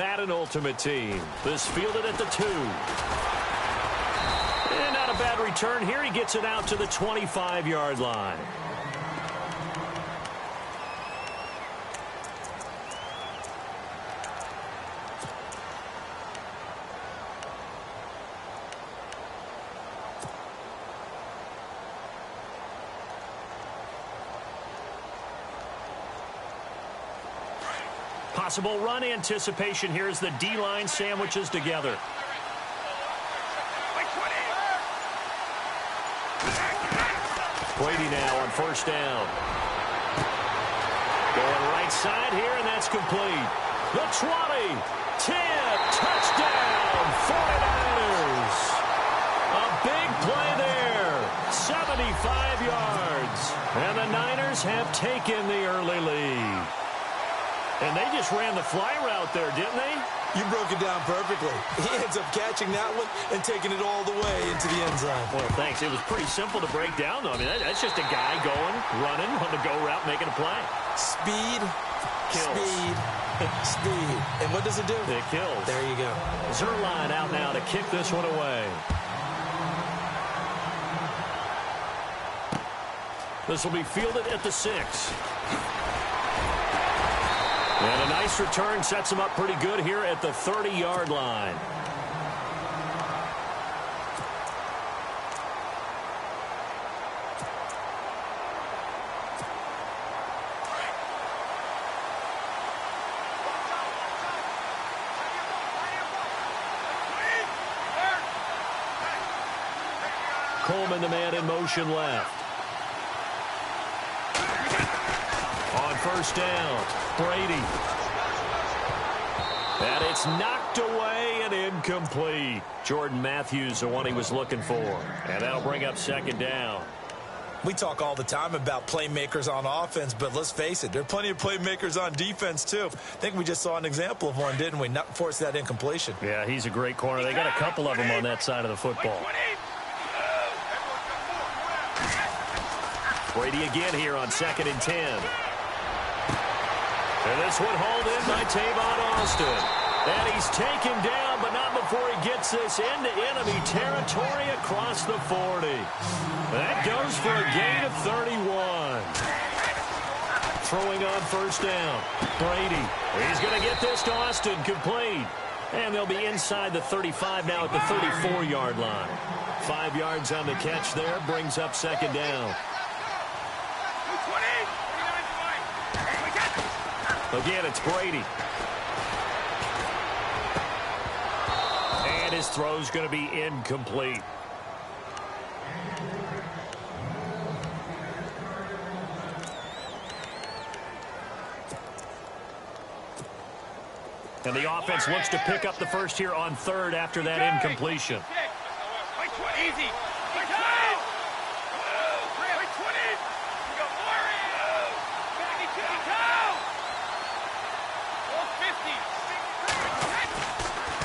Madden Ultimate Team. This fielded at the 2. And not a bad return here. He gets it out to the 25-yard line. Possible run anticipation here as the D-line sandwiches together. Brady now on first down. Going right side here, and that's complete. The 20, 10, touchdown, 49ers. A big play there, 75 yards. And the Niners have taken the early lead. And they just ran the fly route there, didn't they? You broke it down perfectly. He ends up catching that one and taking it all the way into the end zone. Well, thanks. It was pretty simple to break down, though. I mean, that's just a guy going, running, on the go route, making a play. Speed, kills. Speed, speed. And what does it do? It kills. There you go. Zerline out now to kick this one away. This will be fielded at the 6. And a nice return sets him up pretty good here at the 30-yard line. Coleman, the man in motion left. On first down, Brady. And it's knocked away and incomplete. Jordan Matthews, the one he was looking for. And that'll bring up second down. We talk all the time about playmakers on offense, but let's face it, there are plenty of playmakers on defense, too. I think we just saw an example of one, didn't we? Not force that incompletion. Yeah, he's a great corner. They got a couple of them on that side of the football. Brady again here on 2nd and 10. And this one hauled in by Tavon Austin. And he's taken down, but not before he gets this into enemy territory across the 40. That goes for a gain of 31. Throwing on first down. Brady. He's going to get this to Austin, complete. And they'll be inside the 35 now at the 34-yard line. 5 yards on the catch there, brings up second down. Again, it's Brady. And his throw's going to be incomplete. And the offense looks to pick up the first here on 3rd after that incompletion. Easy.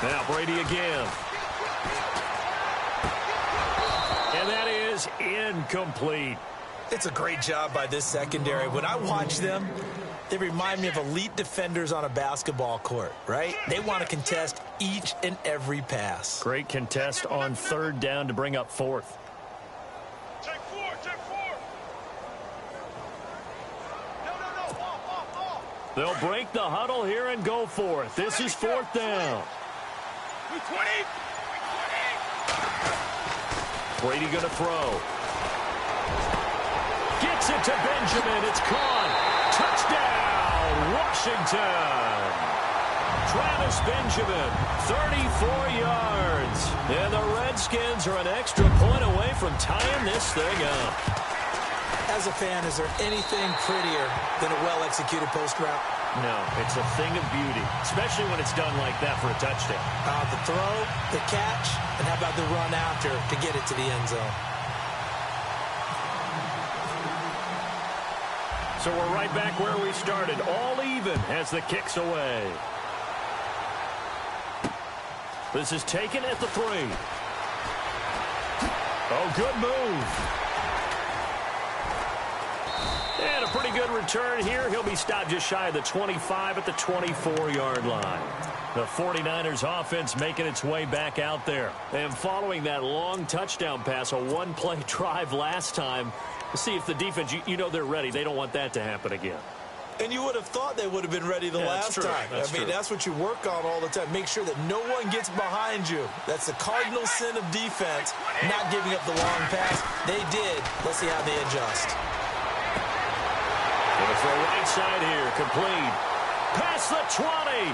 Now Brady again. And that is incomplete. It's a great job by this secondary. When I watch them, they remind me of elite defenders on a basketball court, right? They want to contest each and every pass. Great contest on 3rd down to bring up 4th. Check 4, check 4. No. They'll break the huddle here and go for it. This is 4th down. 20. Brady going to throw. Gets it to Benjamin. It's caught. Touchdown, Washington. Travis Benjamin, 34 yards. And the Redskins are an extra point away from tying this thing up. As a fan, is there anything prettier than a well-executed post route? No, it's a thing of beauty, especially when it's done like that for a touchdown. The throw, the catch, and how about the run after to get it to the end zone? So we're right back where we started, all even as the kick's away. This is taken at the 3. Oh, good move. And a pretty good return here. He'll be stopped just shy of the 25 at the 24-yard line. The 49ers offense making its way back out there. And following that long touchdown pass, a one-play drive last time, see if the defense, you know they're ready. They don't want that to happen again. And you would have thought they would have been ready the last time. That's what you work on all the time. Make sure that no one gets behind you. That's the cardinal sin of defense, not giving up the long pass. They did. Let's see how they adjust. Going to throw right side here, complete. Past the 20,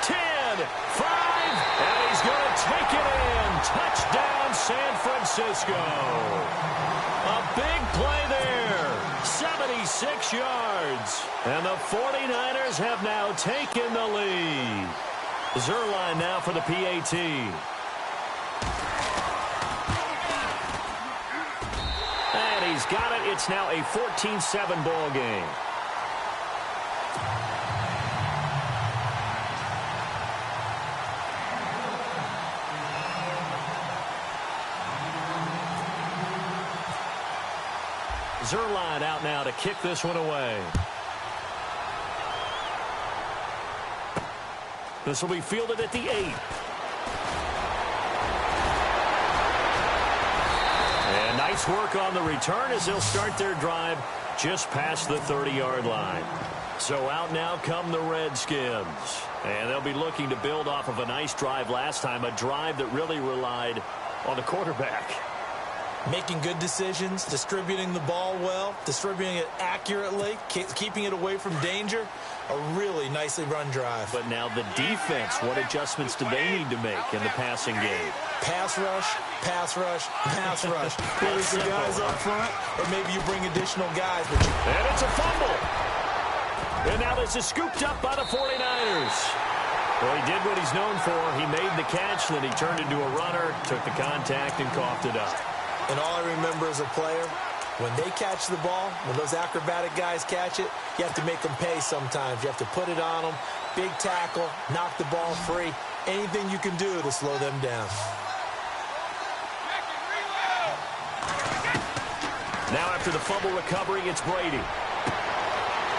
10, 5, and he's going to take it in. Touchdown, San Francisco. A big play there, 76 yards. And the 49ers have now taken the lead. Zerline now for the PAT. And he's got it. It's now a 14-7 ball game. Zerline out now to kick this one away. This will be fielded at the 8. And nice work on the return as they'll start their drive just past the 30-yard line. So out now come the Redskins. And they'll be looking to build off of a nice drive last time, a drive that really relied on the quarterback. Making good decisions, distributing the ball well, distributing it accurately, keeping it away from danger. A really nicely run drive. But now the defense, what adjustments do they need to make in the passing game? Pass rush, pass rush, pass rush. Whether it's the guys up front or maybe you bring additional guys. And it's a fumble. And now this is scooped up by the 49ers. Well, he did what he's known for. He made the catch, then he turned into a runner, took the contact, and coughed it up. And all I remember as a player, when they catch the ball, when those acrobatic guys catch it, you have to make them pay sometimes. You have to put it on them, big tackle, knock the ball free, anything you can do to slow them down. Now after the fumble recovery, it's Brady.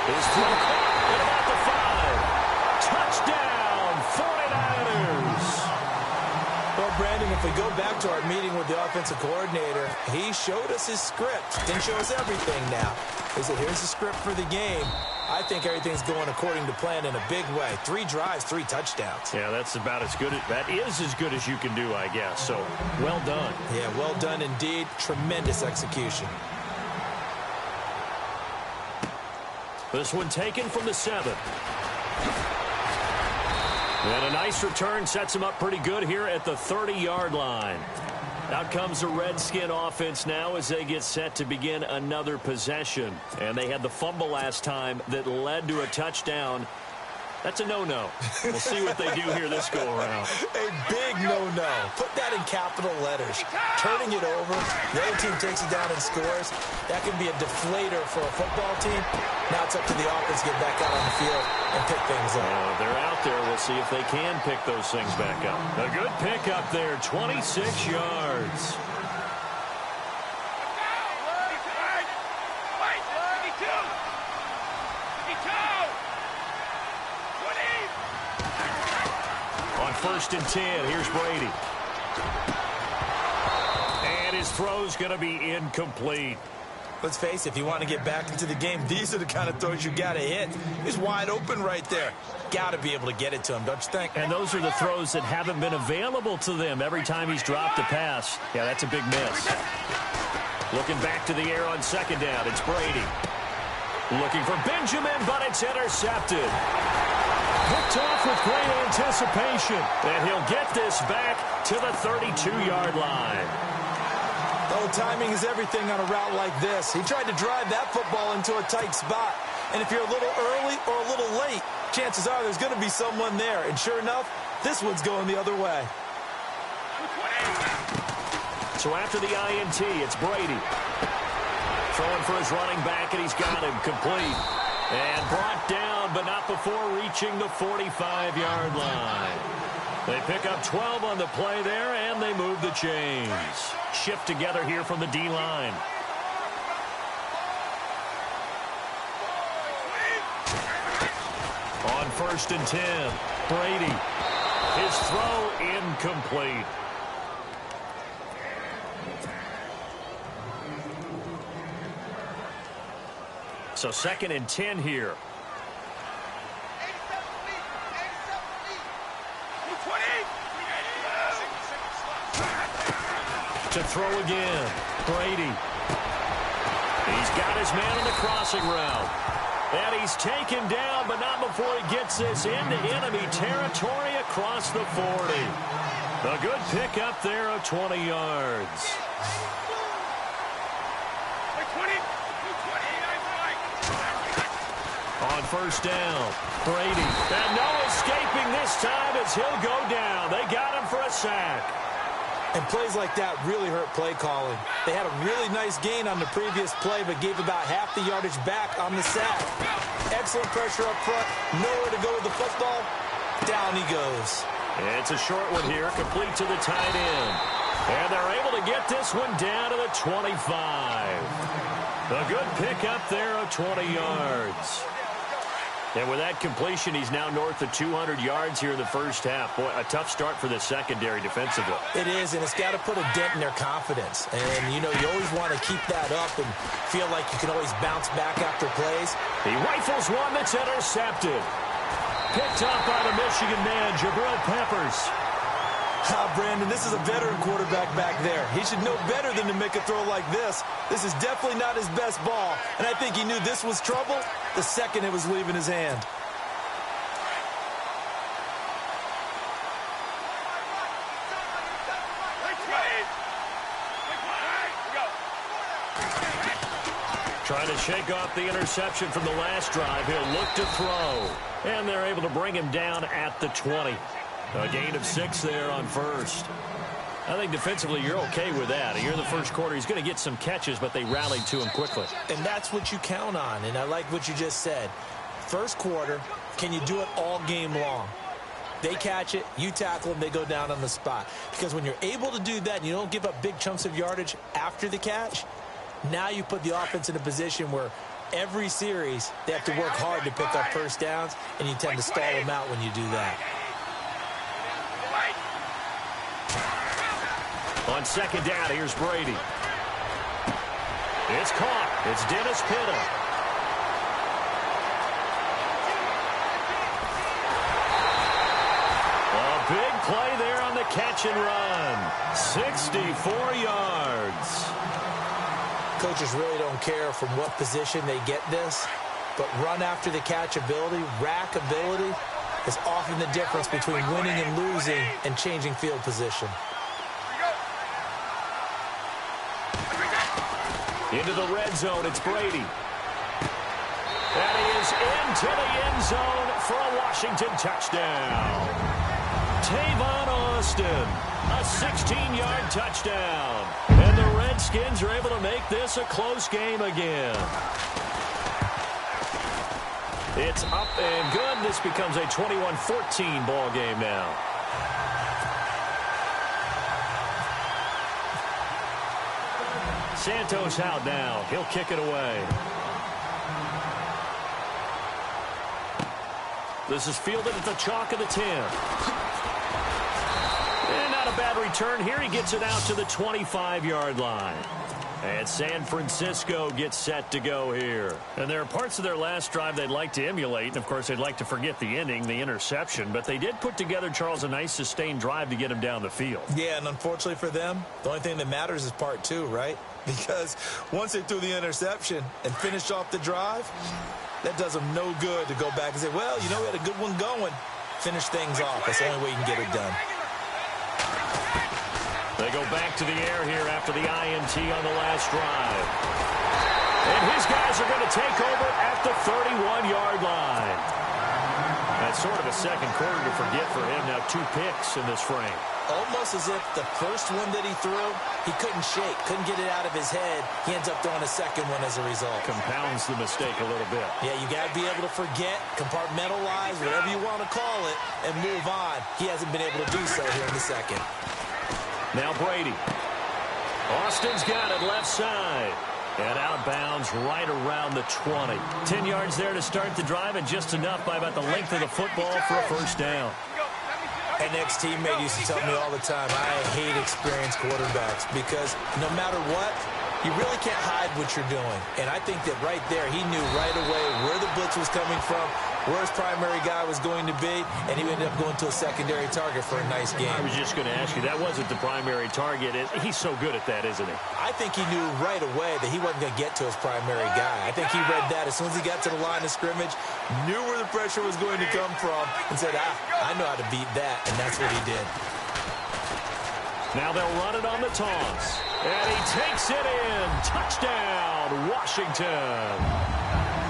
His throw caught at about the 5. Touchdown, 49ers. Well, Brandon, if we go back to our meeting with the offensive coordinator, he showed us his script. Didn't show us everything now. He said, here's the script for the game. I think everything's going according to plan in a big way. 3 drives, 3 touchdowns. Yeah, that's about as good. That is as good as you can do, I guess. So, well done. Yeah, well done indeed. Tremendous execution. This one taken from the 7. And a nice return sets him up pretty good here at the 30-yard line. Out comes the Redskin offense now as they get set to begin another possession. And they had the fumble last time that led to a touchdown. That's a no-no. We'll see what they do here this go-around. A big no-no. Put that in capital letters. Turning it over, the other team takes it down and scores. That can be a deflator for a football team. Now it's up to the offense to get back out on the field and pick things up. They're out there. We'll see if they can pick those things back up. A good pick up there, 26 yards. First and 10. Here's Brady. And his throw's going to be incomplete. Let's face it, if you want to get back into the game, these are the kind of throws you got to hit. He's wide open right there. Got to be able to get it to him, don't you think? And those are the throws that haven't been available to them every time he's dropped a pass. Yeah, that's a big miss. Looking back to the air on second down, it's Brady. Looking for Benjamin, but it's intercepted. Picked off with great anticipation. And he'll get this back to the 32-yard line. Oh, timing is everything on a route like this. He tried to drive that football into a tight spot. And if you're a little early or a little late, chances are there's going to be someone there. And sure enough, this one's going the other way. So after the INT, it's Brady. Throwing for his running back, and he's got him complete. And brought down, but not before reaching the 45-yard line. They pick up 12 on the play there, and they move the chains. Shift together here from the D-line. On first and 10, Brady. his throw incomplete. So 2nd and 10 here. To throw again. Brady. He's got his man on the crossing route. And he's taken down, but not before he gets this into enemy territory across the 40. A good pickup there of 20 yards. On 1st down, Brady. And no escaping this time as he'll go down. They got him for a sack. And plays like that really hurt play calling. They had a really nice gain on the previous play, but gave about half the yardage back on the sack. Excellent pressure up front. Nowhere to go with the football. Down he goes. It's a short one here, complete to the tight end. And they're able to get this one down to the 25. A good pickup there of 20 yards. And with that completion, he's now north of 200 yards here in the first half. Boy, a tough start for the secondary defensively. It is, and it's got to put a dent in their confidence. And, you know, you always want to keep that up and feel like you can always bounce back after plays. He rifles one that's intercepted. Picked up by the Michigan man, Jabril Peppers. Brandon, this is a veteran quarterback back there. He should know better than to make a throw like this. This is definitely not his best ball, and I think he knew this was trouble the second it was leaving his hand. Trying to shake off the interception from the last drive. He'll look to throw, and they're able to bring him down at the 20. A gain of 6 there on 1st. I think defensively you're okay with that. Here in the first quarter, he's going to get some catches, but they rallied to him quickly. And that's what you count on, and I like what you just said. First quarter, can you do it all game long? They catch it, you tackle them, they go down on the spot. Because when you're able to do that and you don't give up big chunks of yardage after the catch, now you put the offense in a position where every series they have to work hard to pick up first downs, and you tend to stall them out when you do that. On 2nd down, here's Brady. It's caught. It's Dennis Pitta. A big play there on the catch and run. 64 yards. Coaches really don't care from what position they get this, but run after the catch ability, rack ability, is often the difference between winning and losing and changing field position. Into the red zone, it's Brady. And he is into the end zone for a Washington touchdown. Tavon Austin, a 16-yard touchdown. And the Redskins are able to make this a close game again. It's up and good. This becomes a 21-14 ball game now. Santos out now. He'll kick it away. This is fielded at the chalk of the 10. And not a bad return here. He gets it out to the 25-yard line. And San Francisco gets set to go here. And there are parts of their last drive they'd like to emulate. And, of course, they'd like to forget the ending, the interception. But they did put together, Charles, a nice sustained drive to get him down the field. Yeah, and unfortunately for them, the only thing that matters is part 2, right? Because once they threw the interception and finished off the drive, that does them no good to go back and say, well, you know, we had a good one going. Finish things off. That's the only way you can get it done. They go back to the air here after the INT on the last drive. And his guys are going to take over at the 31-yard line. That's sort of a second quarter to forget for him. Now 2 picks in this frame. Almost as if the first one that he threw, he couldn't shake, couldn't get it out of his head. He ends up throwing a second one as a result. Compounds the mistake a little bit. Yeah, you got to be able to forget, compartmentalize, whatever you want to call it, and move on. He hasn't been able to do so here in the second. Now Brady. Austin's got it left side. And out of bounds right around the 20. 10 yards there to start the drive, and just enough by about the length of the football for a first down. An ex-teammate used to tell me all the time, I hate experienced quarterbacks because no matter what, you really can't hide what you're doing. And I think that right there, he knew right away where the blitz was coming from, where his primary guy was going to be, and he ended up going to a secondary target for a nice game. I was just going to ask you, that wasn't the primary target. He's so good at that, isn't he? I think he knew right away that he wasn't going to get to his primary guy. I think he read that as soon as he got to the line of scrimmage, knew where the pressure was going to come from, and said, I know how to beat that, and that's what he did. Now they'll run it on the toss. And he takes it in. Touchdown, Washington.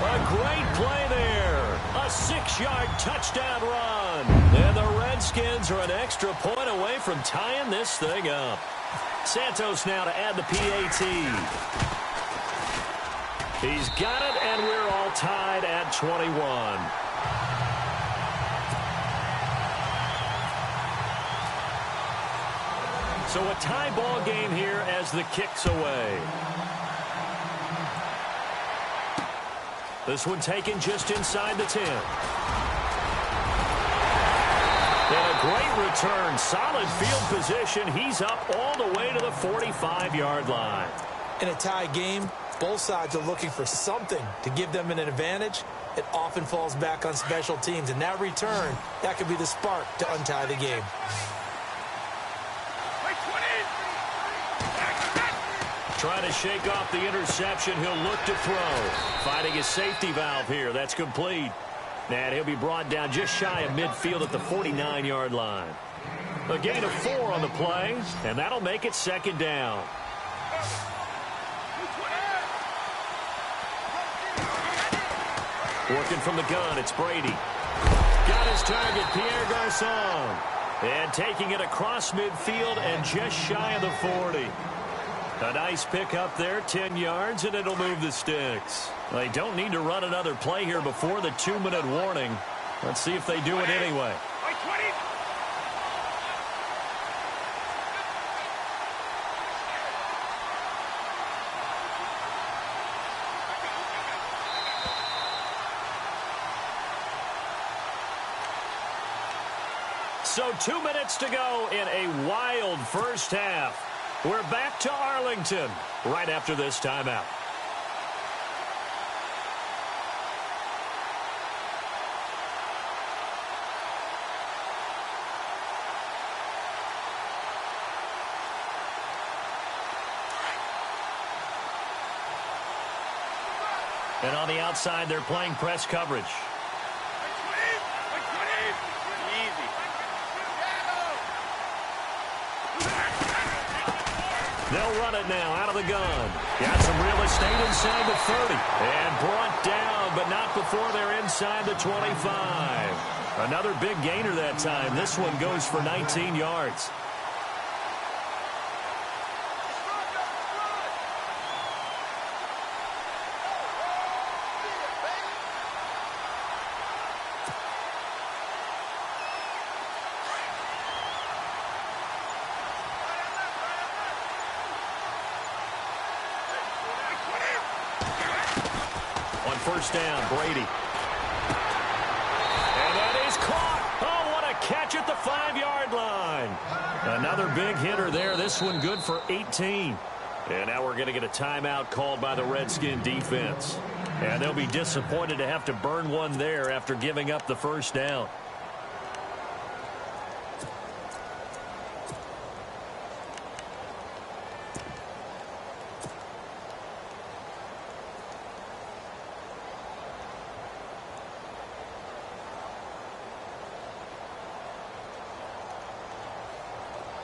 A great play there. A 6-yard touchdown run. And the Redskins are an extra point away from tying this thing up. Santos now to add the PAT. He's got it, and we're all tied at 21. So a tie ball game here as the kick's away. This one taken just inside the 10. And a great return. Solid field position. He's up all the way to the 45-yard line. In a tie game, both sides are looking for something to give them an advantage. It often falls back on special teams. And that return, that could be the spark to untie the game. Trying to shake off the interception. He'll look to throw. Finding his safety valve here. That's complete. And he'll be brought down just shy of midfield at the 49-yard line. A gain of 4 on the play, and that'll make it second down. Working from the gun, it's Brady. Got his target, Pierre Garçon. And taking it across midfield and just shy of the 40. A nice pick up there, 10 yards, and it'll move the sticks. They don't need to run another play here before the 2-minute warning. Let's see if they do it anyway. So 2 minutes to go in a wild first half. We're back to Arlington right after this timeout. And on the outside, they're playing press coverage. They'll run it now out of the gun. Got some real estate inside the 30. And brought down, but not before they're inside the 25. Another big gainer that time. This one goes for 19 yards. First down, Brady. And that is caught. Oh, what a catch at the 5-yard line. Another big hitter there. This one good for 18. And now we're going to get a timeout called by the Redskin defense. And they'll be disappointed to have to burn one there after giving up the first down.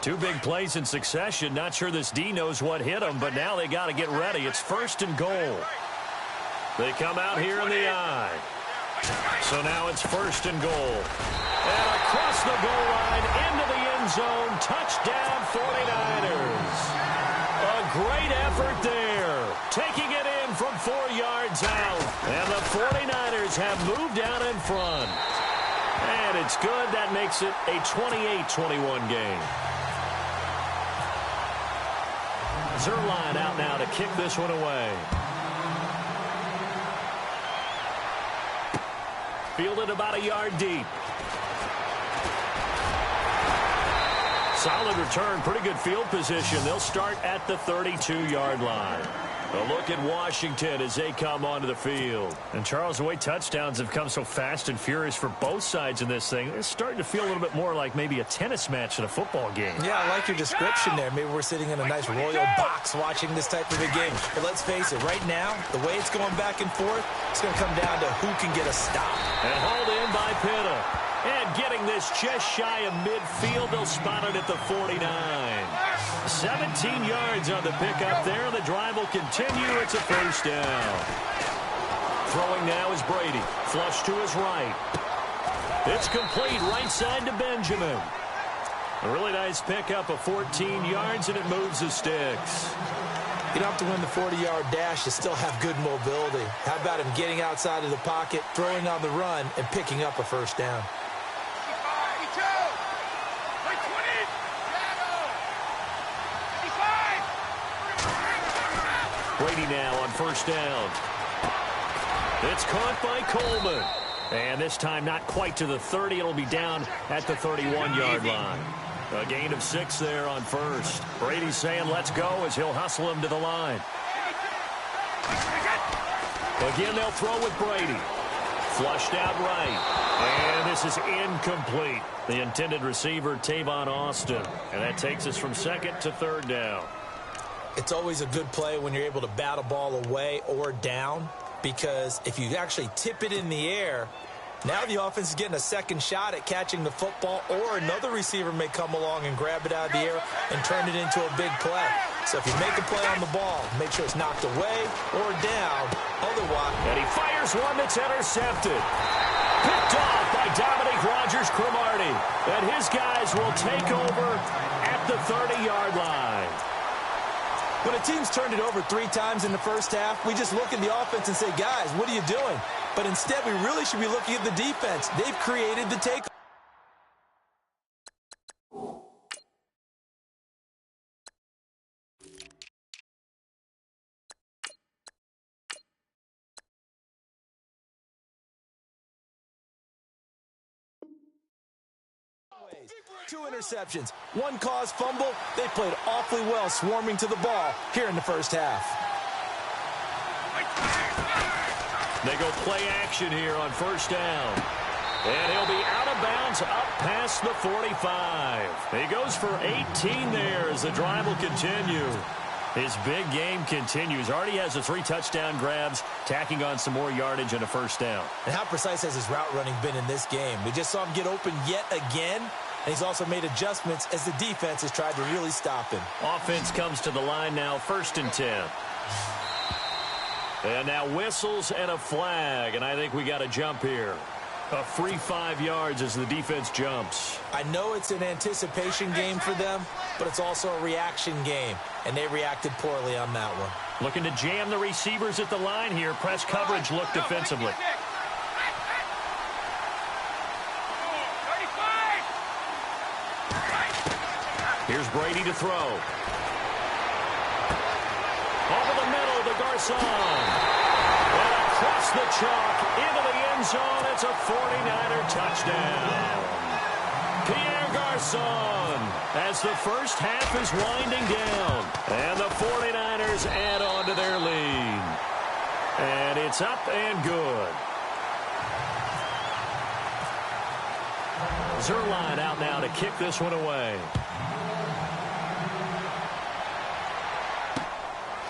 Two big plays in succession. Not sure this D knows what hit him, but now they got to get ready. It's first and goal. They come out here in the I. So now it's first and goal. And across the goal line, into the end zone. Touchdown, 49ers. A great effort there. Taking it in from 4 yards out. And the 49ers have moved out in front. And it's good. That makes it a 28-21 game. Zerline out now to kick this one away. Fielded about a yard deep. Solid return, pretty good field position. They'll start at the 32-yard line. A look at Washington as they come onto the field. And, Charles, the way touchdowns have come so fast and furious for both sides in this thing, it's starting to feel a little bit more like maybe a tennis match in a football game. Yeah, I like your description there. Maybe we're sitting in a nice royal box watching this type of a game. But let's face it, right now, the way it's going back and forth, it's going to come down to who can get a stop. And hauled in by Pitta. And getting this just shy of midfield, they'll spot it at the 49. 17 yards on the pickup there. The drive will continue. It's a first down. Throwing now is Brady. Flush to his right. It's complete right side to Benjamin. A really nice pickup of 14 yards, and it moves the sticks. You don't have to win the 40-yard dash. You still have good mobility. How about him getting outside of the pocket, throwing on the run, and picking up a first down? Brady now on first down. It's caught by Coleman. And this time not quite to the 30. It'll be down at the 31-yard line. A gain of 6 there on first. Brady's saying let's go as he'll hustle him to the line. Again, they'll throw with Brady. Flushed out right. And this is incomplete. The intended receiver, Tavon Austin. And that takes us from second to third down. It's always a good play when you're able to bat a ball away or down, because if you actually tip it in the air, now the offense is getting a second shot at catching the football, or another receiver may come along and grab it out of the air and turn it into a big play. So if you make a play on the ball, make sure it's knocked away or down. Otherwise, and he fires one that's intercepted. Picked off by Dominique Rodgers-Cromartie. And his guys will take over at the 30-yard line. When a team's turned it over 3 times in the first half, we just look at the offense and say, guys, what are you doing? But instead, we really should be looking at the defense. They've created the take. Two interceptions, 1 caused fumble. They played awfully well swarming to the ball here in the first half. They go play action here on first down. And he'll be out of bounds up past the 45. He goes for 18 there as the drive will continue. His big game continues. Already has the 3 touchdown grabs, tacking on some more yardage and a first down. And how precise has his route running been in this game? We just saw him get open yet again. And he's also made adjustments as the defense has tried to really stop him. Offense comes to the line now, 1st and 10. And now whistles and a flag, and I think we got a jump here. A free 5 yards as the defense jumps. I know it's an anticipation game for them, but it's also a reaction game, and they reacted poorly on that one. Looking to jam the receivers at the line here. Press coverage look defensively. Here's Brady to throw. Over the middle to Garcon. And across the chalk into the end zone. It's a 49er touchdown. Pierre Garcon as the first half is winding down. And the 49ers add on to their lead. And it's up and good. Zuerlein out now to kick this one away.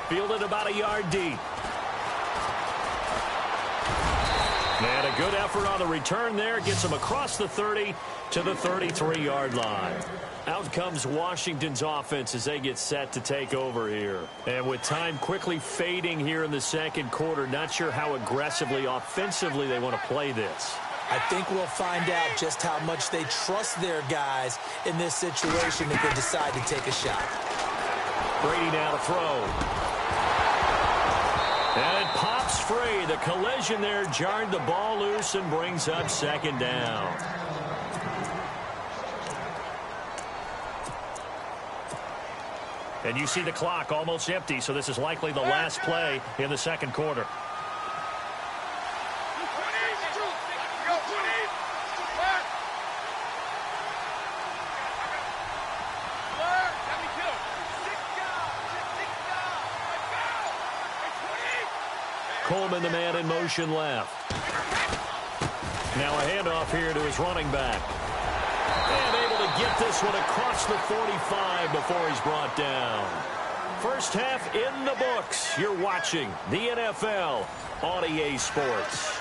Fielded about a yard deep. And a good effort on the return there. Gets him across the 30 to the 33-yard line. Out comes Washington's offense as they get set to take over here. And with time quickly fading here in the second quarter, not sure how aggressively, offensively they want to play this. I think we'll find out just how much they trust their guys in this situation if they decide to take a shot. Brady now to throw. And it pops free. The collision there jarred the ball loose and brings up 2nd down. And you see the clock almost empty, so this is likely the last play in the second quarter. Coleman, the man in motion left. Now a handoff here to his running back. And able to get this one across the 45 before he's brought down. First half in the books. You're watching the NFL on EA Sports.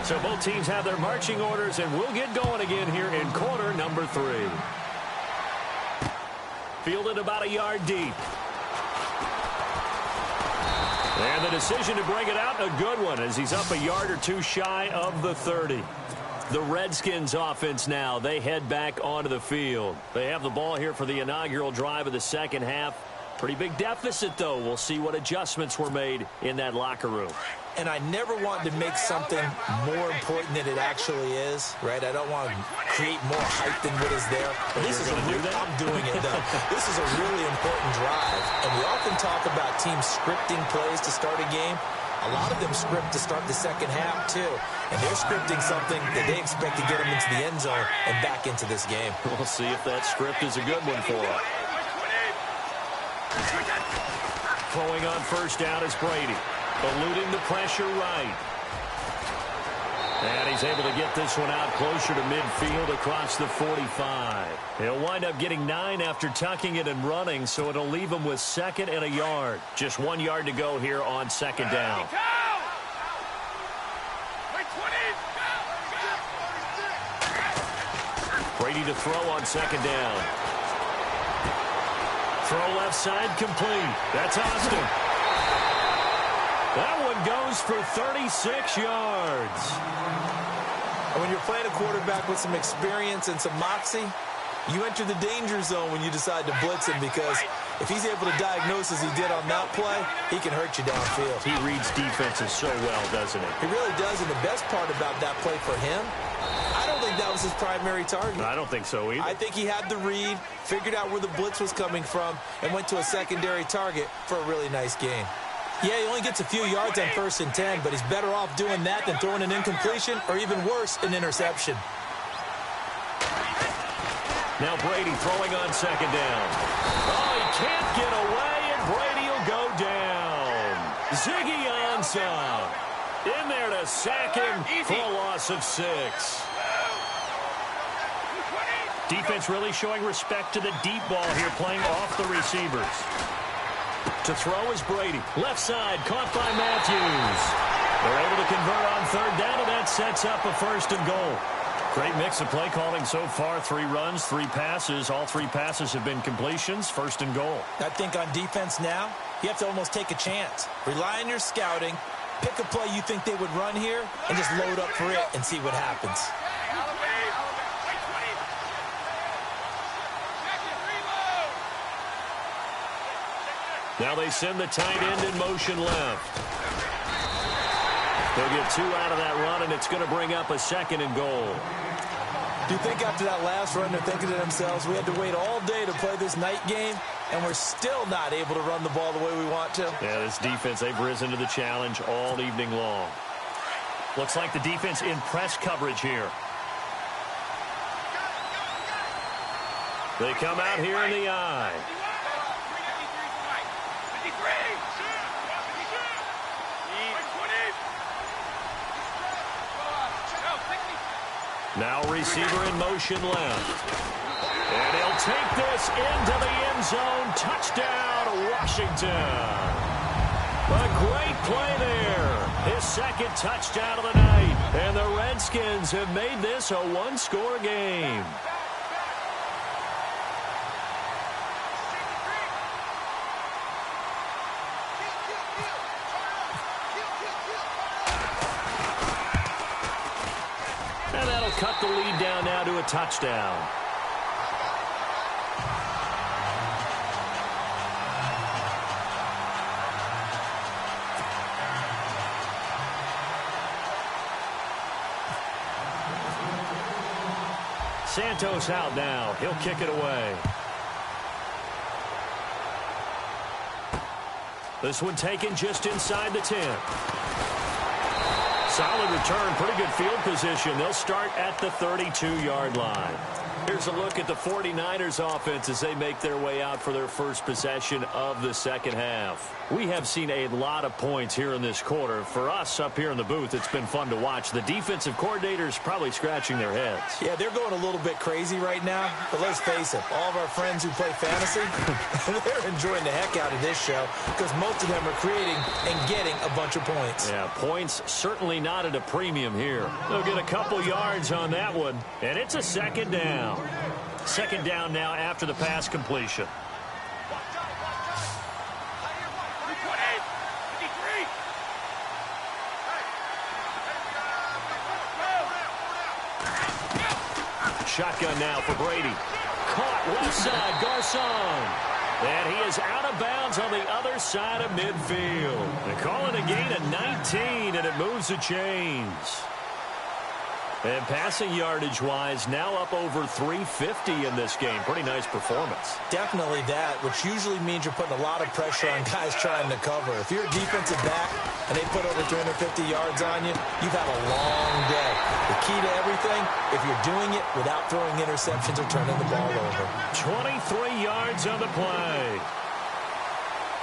So both teams have their marching orders, and we'll get going again here in quarter number 3. Fielded about a yard deep. And the decision to bring it out, a good one, as he's up a yard or two shy of the 30. The Redskins offense now, they head back onto the field. They have the ball here for the inaugural drive of the second half. Pretty big deficit, though. We'll see what adjustments were made in that locker room. And I never want to make something more important than it actually is, right? I don't want to create more hype than what is there. But this is I'm doing it, though. This is a really important drive. And we often talk about teams scripting plays to start a game. A lot of them script to start the second half, too. And they're scripting something that they expect to get them into the end zone and back into this game. We'll see if that script is a good one for them. Throwing on first down is Brady. Eluding the pressure right. And he's able to get this one out closer to midfield across the 45. He'll wind up getting 9 after tucking it and running, so it'll leave him with second and a yard. Just 1 yard to go here on second down. Brady to throw on second down. Throw left side complete. That's Austin. That one goes for 36 yards. And when you're playing a quarterback with some experience and some moxie, you enter the danger zone when you decide to blitz him, because if he's able to diagnose as he did on that play, he can hurt you downfield. He reads defenses so well, doesn't he? He really does, and the best part about that play for him, I don't think that was his primary target. I don't think so either. I think he had the read, figured out where the blitz was coming from, and went to a secondary target for a really nice gain. Yeah, he only gets a few yards on 1st and 10, but he's better off doing that than throwing an incompletion or, even worse, an interception. Now Brady throwing on second down. Oh, he can't get away, and Brady will go down. Ziggy Ansah in there to sack him for a loss of 6. Defense really showing respect to the deep ball here, playing off the receivers. To throw is Brady. Left side, caught by Matthews. They're able to convert on third down, and that sets up a 1st and goal. Great mix of play calling so far. 3 runs, 3 passes. All 3 passes have been completions. 1st and goal. I think on defense now, you have to almost take a chance. Rely on your scouting. Pick a play you think they would run here, and just load up for it and see what happens. Now they send the tight end in motion left. They'll get 2 out of that run, and it's going to bring up a 2nd and goal. Do you think after that last run they're thinking to themselves, we had to wait all day to play this night game, and we're still not able to run the ball the way we want to? Yeah, this defense, they've risen to the challenge all evening long. Looks like the defense in press coverage here. They come out here in the eye. Now receiver in motion left. And he'll take this into the end zone. Touchdown, Washington. A great play there. His 2nd touchdown of the night. And the Redskins have made this a 1-score game. Cut the lead down now to a touchdown. Santos out now. He'll kick it away. This one taken just inside the 10. Solid return, pretty good field position. They'll start at the 32-yard line. Here's a look at the 49ers offense as they make their way out for their first possession of the second half. We have seen a lot of points here in this quarter. For us up here in the booth, it's been fun to watch. The defensive coordinators probably scratching their heads. Yeah, they're going a little bit crazy right now. But let's face it, all of our friends who play fantasy, they're enjoying the heck out of this show because most of them are creating and getting a bunch of points. Yeah, points certainly not at a premium here. They'll get a couple yards on that one, and it's a second down. Second down now after the pass completion. Shotgun now for Brady. Caught left side, Garcon. And he is out of bounds on the other side of midfield. They call it a gain of 19, and it moves the chains. And passing yardage-wise, now up over 350 in this game. Pretty nice performance. Definitely that, which usually means you're putting a lot of pressure on guys trying to cover. If you're a defensive back and they put over 350 yards on you, you've had a long day. The key to everything, if you're doing it without throwing interceptions or turning the ball over. 23 yards on the play.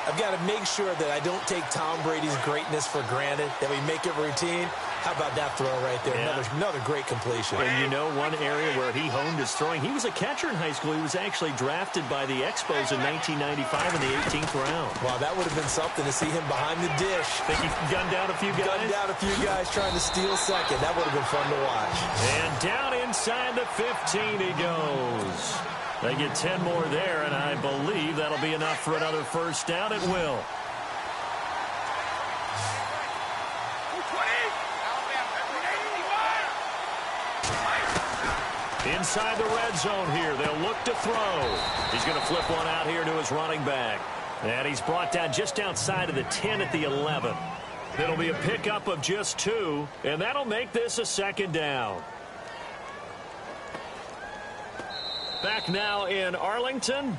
I've got to make sure that I don't take Tom Brady's greatness for granted, that we make it routine. How about that throw right there? Yeah. Another great completion. And you know one area where he honed his throwing, he was a catcher in high school. He was actually drafted by the Expos in 1995 in the 18th round. Wow, that would have been something to see him behind the dish. Think he gunned down a few guys? Gunned down a few guys trying to steal second. That would have been fun to watch. And down inside the 15 he goes. They get 10 more there, and I believe that'll be enough for another first down. It will. Inside the red zone here. They'll look to throw. He's going to flip one out here to his running back. And he's brought down just outside of the 10 at the 11. It'll be a pickup of just 2, and that'll make this a second down. Back now in Arlington.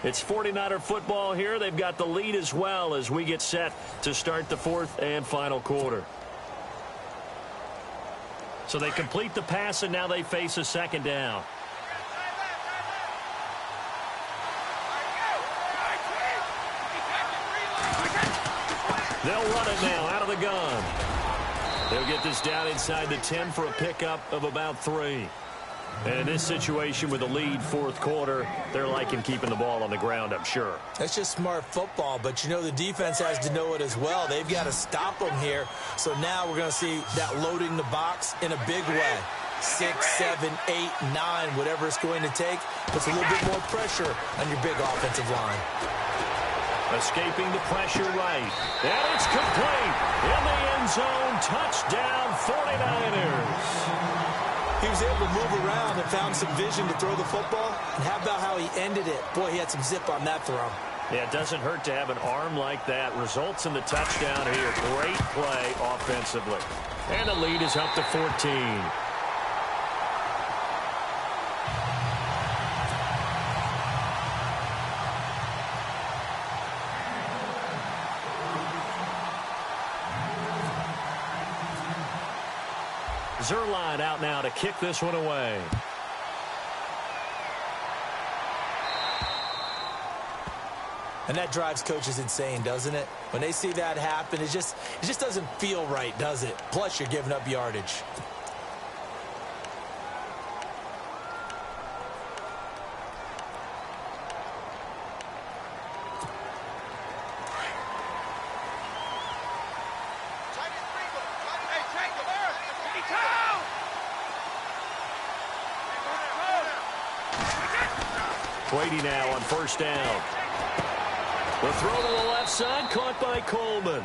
It's 49er football here. They've got the lead as well as we get set to start the fourth and final quarter. So they complete the pass, and now they face a second down. They'll run it now out of the gun. They'll get this down inside the 10 for a pickup of about 3. And in this situation with the lead fourth quarter, they're liking keeping the ball on the ground, I'm sure. That's just smart football, but you know the defense has to know it as well. They've got to stop them here. So now we're going to see that loading the box in a big way. 6, 7, 8, 9, whatever it's going to take. Puts a little bit more pressure on your big offensive line. Escaping the pressure right. And it's complete. In the end zone, touchdown 49ers. He was able to move around and found some vision to throw the football. And how about how he ended it? Boy, he had some zip on that throw. Yeah, it doesn't hurt to have an arm like that. Results in the touchdown here. Great play offensively. And the lead is up to 14. Zerline out now to kick this one away. And that drives coaches insane, doesn't it? When they see that happen, it just doesn't feel right, does it? Plus, you're giving up yardage. Brady now on first down. The throw to the left side, caught by Coleman.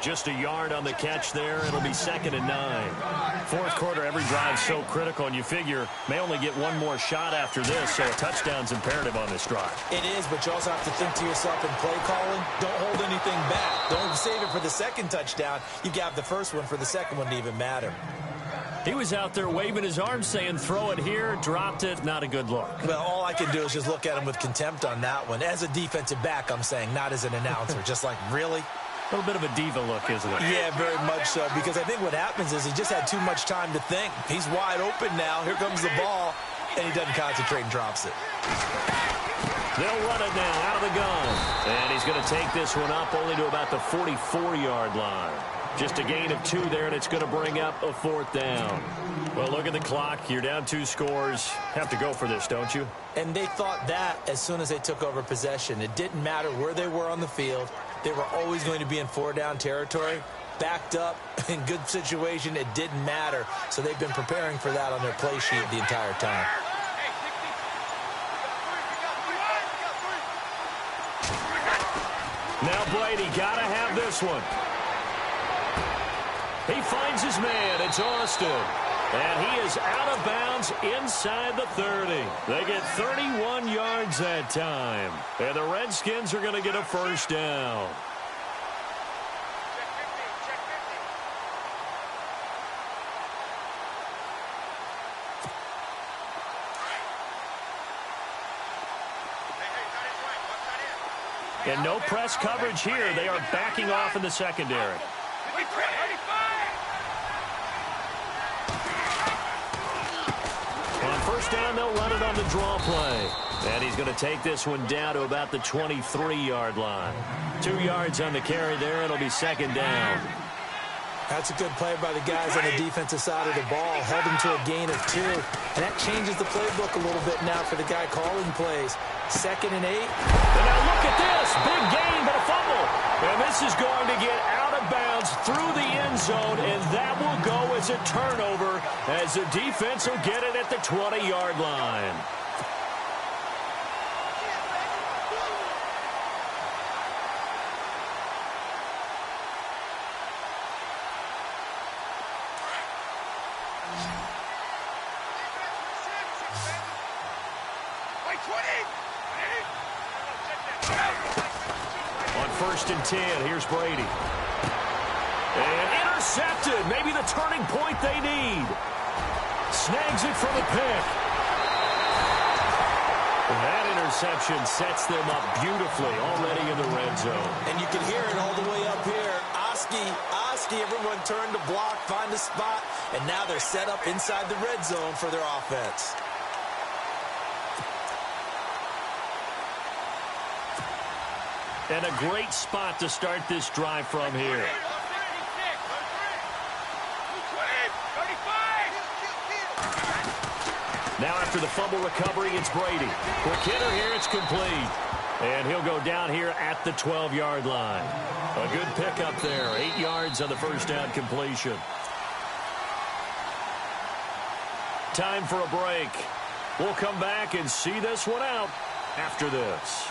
Just a yard on the catch there. It'll be 2nd and 9. Fourth quarter, every drive so critical, and you figure may only get one more shot after this, so a touchdown's imperative on this drive. It is, but you also have to think to yourself in play calling, don't hold anything back. Don't save it for the second touchdown. You got the first one for the second one to even matter. He was out there waving his arms saying, throw it here, dropped it, not a good look. Well, all I can do is just look at him with contempt on that one. As a defensive back, I'm saying, not as an announcer. Just like, really? A little bit of a diva look, isn't it? Yeah, very much so, because I think what happens is he just had too much time to think. He's wide open now. Here comes the ball. and he doesn't concentrate and drops it. They'll run it now out of the gun. And he's going to take this one up only to about the 44-yard line. Just a gain of 2 there, and it's going to bring up a 4th down. Well, look at the clock. You're down 2 scores. Have to go for this, don't you? And they thought that as soon as they took over possession. It didn't matter where they were on the field. They were always going to be in 4-down territory. Backed up, in good situation, it didn't matter. So they've been preparing for that on their play sheet the entire time. Now Brady got to have this one. He finds his man. It's Austin. And he is out of bounds inside the 30. They get 31 yards that time. And the Redskins are going to get a 1st down. And no press coverage here. They are backing off in the secondary. On 1st down, they'll run it on the draw play. And he's going to take this one down to about the 23-yard line. 2 yards on the carry there. It'll be 2nd down. That's a good play by the guys on the defensive side of the ball. Held him to a gain of 2. And that changes the playbook a little bit now for the guy calling plays. 2nd and 8. And now look at this. Big gain, but a fumble. And this is going to get out of bounds through the end zone, and that will go as a turnover as the defense will get it at the 20-yard line. On 1st and 10, here's Brady. And intercepted. Maybe the turning point they need. Snags it for the pick. And that interception sets them up beautifully already in the red zone. And you can hear it all the way up here. Oski, everyone turned to block, find a spot, and now they're set up inside the red zone for their offense. And a great spot to start this drive from here. Now after the fumble recovery, it's Brady. Quick hitter here, it's complete. And he'll go down here at the 12-yard line. A good pickup there, 8 yards on the 1st down completion. Time for a break. We'll come back and see this one out after this.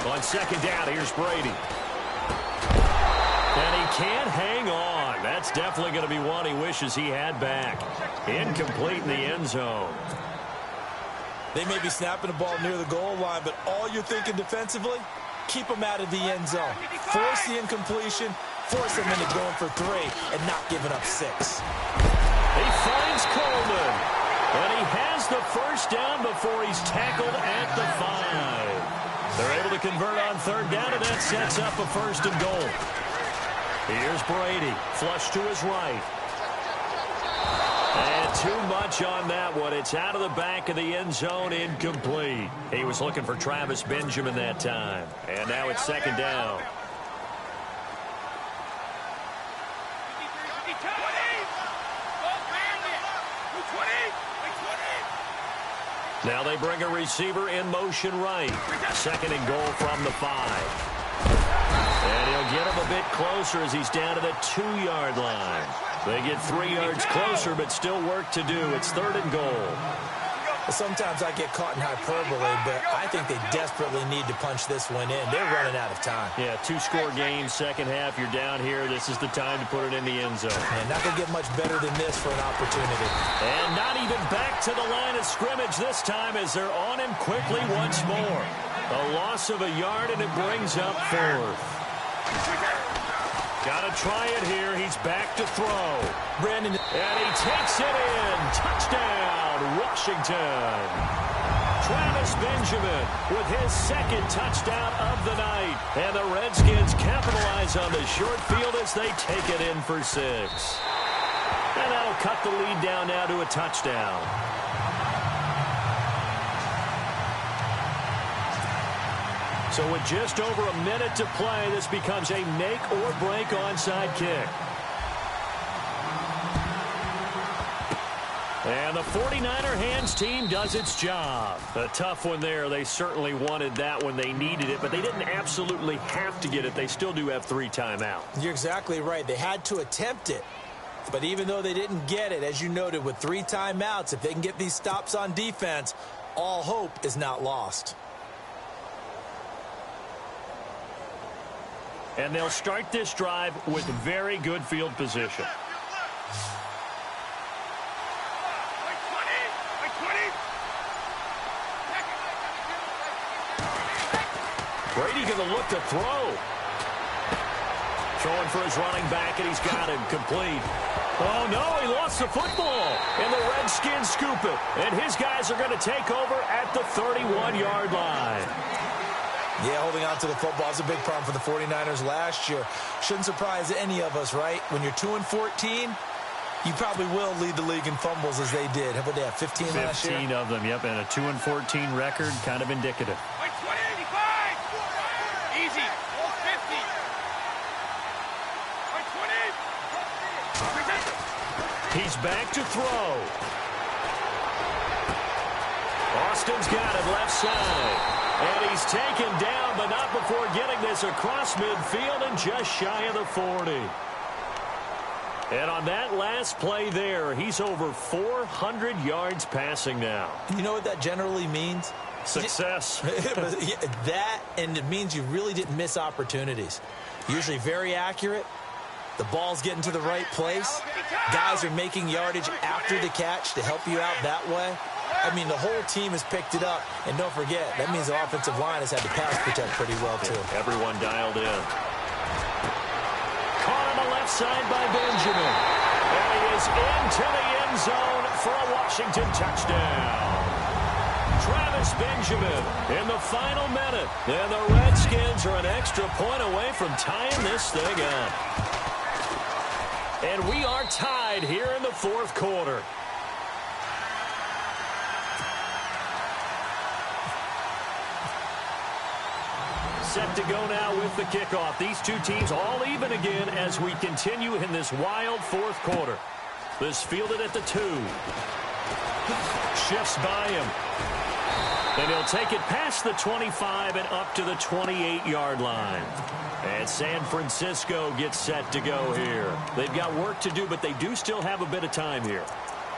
On 2nd down, here's Brady. And he can't hang on. That's definitely going to be one he wishes he had back. Incomplete in the end zone. They may be snapping the ball near the goal line, but all you're thinking defensively, keep them out of the end zone. Force the incompletion, force them into going for 3 and not giving up 6. He finds Coleman. And he has the 1st down before he's tackled at the 5. They're able to convert on 3rd down, and that sets up a 1st and goal. Here's Brady, flush to his right. And too much on that one. It's out of the back of the end zone, incomplete. He was looking for Travis Benjamin that time. And now it's 2nd down. Now they bring a receiver in motion right. 2nd and goal from the 5. And he'll get him a bit closer as he's down to the 2-yard line. They get 3 yards closer, but still work to do. It's 3rd and goal. Sometimes I get caught in hyperbole, but I think they desperately need to punch this one in. They're running out of time. Yeah, 2-score game, 2nd half. You're down here. This is the time to put it in the end zone. And not going to get much better than this for an opportunity. And not even back to the line of scrimmage this time as they're on him quickly once more. A loss of a yard, and it brings up 4th. Got to try it here. He's back to throw. Brandon. And he takes it in. Touchdown, Washington. Travis Benjamin with his second touchdown of the night. And the Redskins capitalize on the short field as they take it in for 6. And that'll cut the lead down now to a touchdown. So with just over a minute to play, this becomes a make-or-break onside kick. And the 49er hands team does its job. A tough one there. They certainly wanted that when they needed it, but they didn't absolutely have to get it. They still do have 3 timeouts. You're exactly right. They had to attempt it. But even though they didn't get it, as you noted, with 3 timeouts, if they can get these stops on defense, all hope is not lost. And they'll start this drive with very good field position. Brady going to look to throw. Throwing for his running back, and he's got him complete. Oh, no, he lost the football. And the Redskins scoop it. And his guys are going to take over at the 31-yard line. Yeah, holding on to the football is a big problem for the 49ers last year. Shouldn't surprise any of us, right? When you're 2-14, you probably will lead the league in fumbles as they did. How about they have 15 last year? 15 of them, yep, and a 2-14 record, kind of indicative. Easy. 50. He's back to throw. Austin's got it left side. And he's taken down, but not before getting this across midfield and just shy of the 40. And on that last play there, he's over 400 yards passing now. You know what that generally means? Success. That, and it means you really didn't miss opportunities. Usually very accurate. The ball's getting to the right place. Guys are making yardage after the catch to help you out that way. I mean, the whole team has picked it up. And don't forget, that means the offensive line has had to pass protect pretty well, too. Yeah, everyone dialed in. Caught on the left side by Benjamin. And he is into the end zone for a Washington touchdown. Travis Benjamin in the final minute. And the Redskins are an extra point away from tying this thing up. And we are tied here in the 4th quarter. Set to go now with the kickoff. These two teams all even again as we continue in this wild 4th quarter. This fielded at the 2. Shifts by him. And he'll take it past the 25 and up to the 28-yard line. And San Francisco gets set to go here. They've got work to do, but they do still have a bit of time here.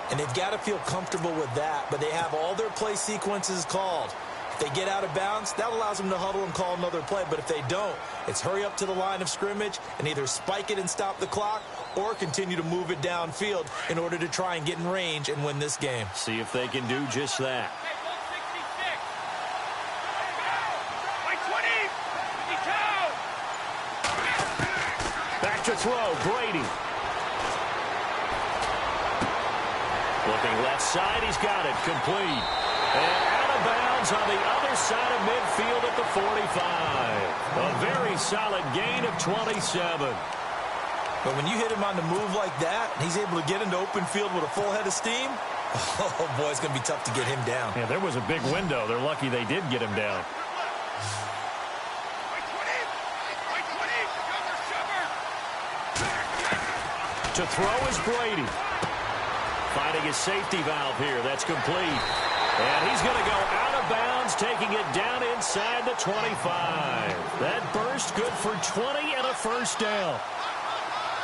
And they've got to feel comfortable with that, but they have all their play sequences called. If they get out of bounds, that allows them to huddle and call another play. But if they don't, it's hurry up to the line of scrimmage and either spike it and stop the clock or continue to move it downfield in order to try and get in range and win this game. See if they can do just that. Back to throw, Brady. Looking left side, he's got it, complete. And out of bounds on the other side of midfield at the 45. A very solid gain of 27. But when you hit him on the move like that, he's able to get into open field with a full head of steam, oh, boy, it's going to be tough to get him down. Yeah, there was a big window. They're lucky they did get him down. To throw is Brady. Finding his safety valve here. That's complete. And he's going to go out of bounds, taking it down inside the 25. That burst good for 20 and a first down.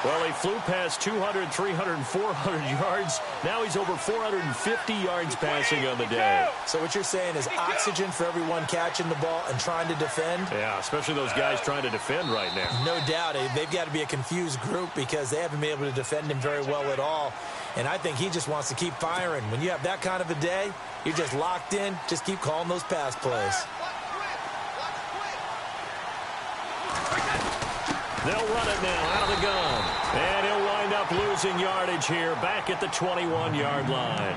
Well, he flew past 200, 300, 400 yards. Now he's over 450 yards passing on the day. So what you're saying is oxygen for everyone catching the ball and trying to defend? Yeah, especially those guys trying to defend right now. No doubt. They've got to be a confused group because they haven't been able to defend him very well at all. And I think he just wants to keep firing. When you have that kind of a day, you're just locked in. Just keep calling those pass plays. They'll run it now out of the gun. And he'll wind up losing yardage here back at the 21-yard line.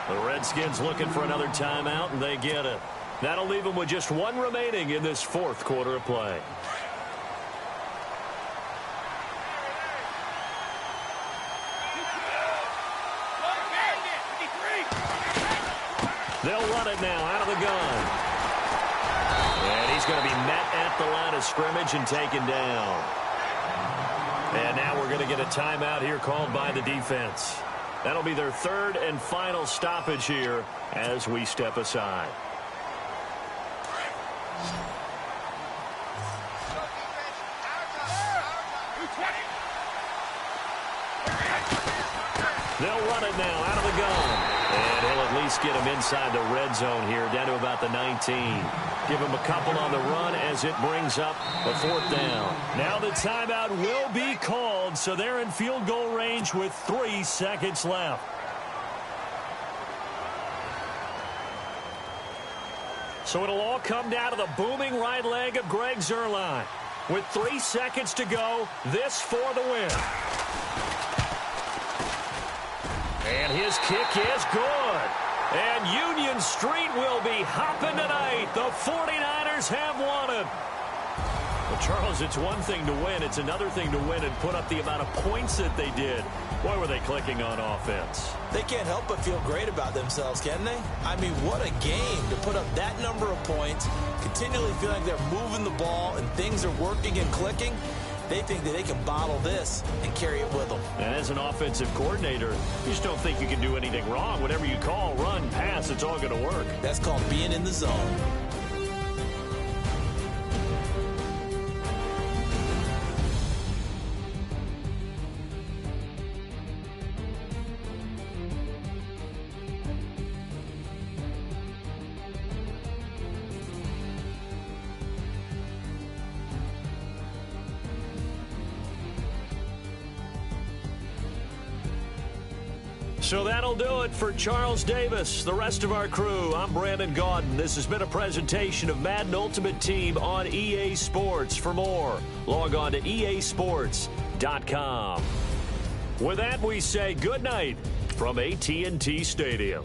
The Redskins looking for another timeout, and they get it. That'll leave them with just one remaining in this fourth quarter of play. They'll run it now out of the gun. And he's going to be met at the line of scrimmage and taken down. And now we're going to get a timeout here called by the defense. That'll be their third and final stoppage here as we step aside. They'll run it now out of the gun. And he'll at least get him inside the red zone here, down to about the 19. Give him a couple on the run as it brings up a fourth down. Now the timeout will be called, so they're in field goal range with 3 seconds left. So it'll all come down to the booming right leg of Greg Zuerlein. With 3 seconds to go, this for the win. And his kick is good. And Union Street will be hopping tonight. The 49ers have won it. Well, Charles, it's one thing to win. It's another thing to win and put up the amount of points that they did. Boy, were they clicking on offense. They can't help but feel great about themselves, can they? I mean, what a game to put up that number of points, continually feel like they're moving the ball and things are working and clicking. They think that they can bottle this and carry it with them. And as an offensive coordinator, you just don't think you can do anything wrong. Whatever you call, run, pass, it's all going to work. That's called being in the zone. So that'll do it for Charles Davis, the rest of our crew. I'm Brandon Gaudin. This has been a presentation of Madden Ultimate Team on EA Sports. For more, log on to easports.com. With that, we say good night from AT&T Stadium.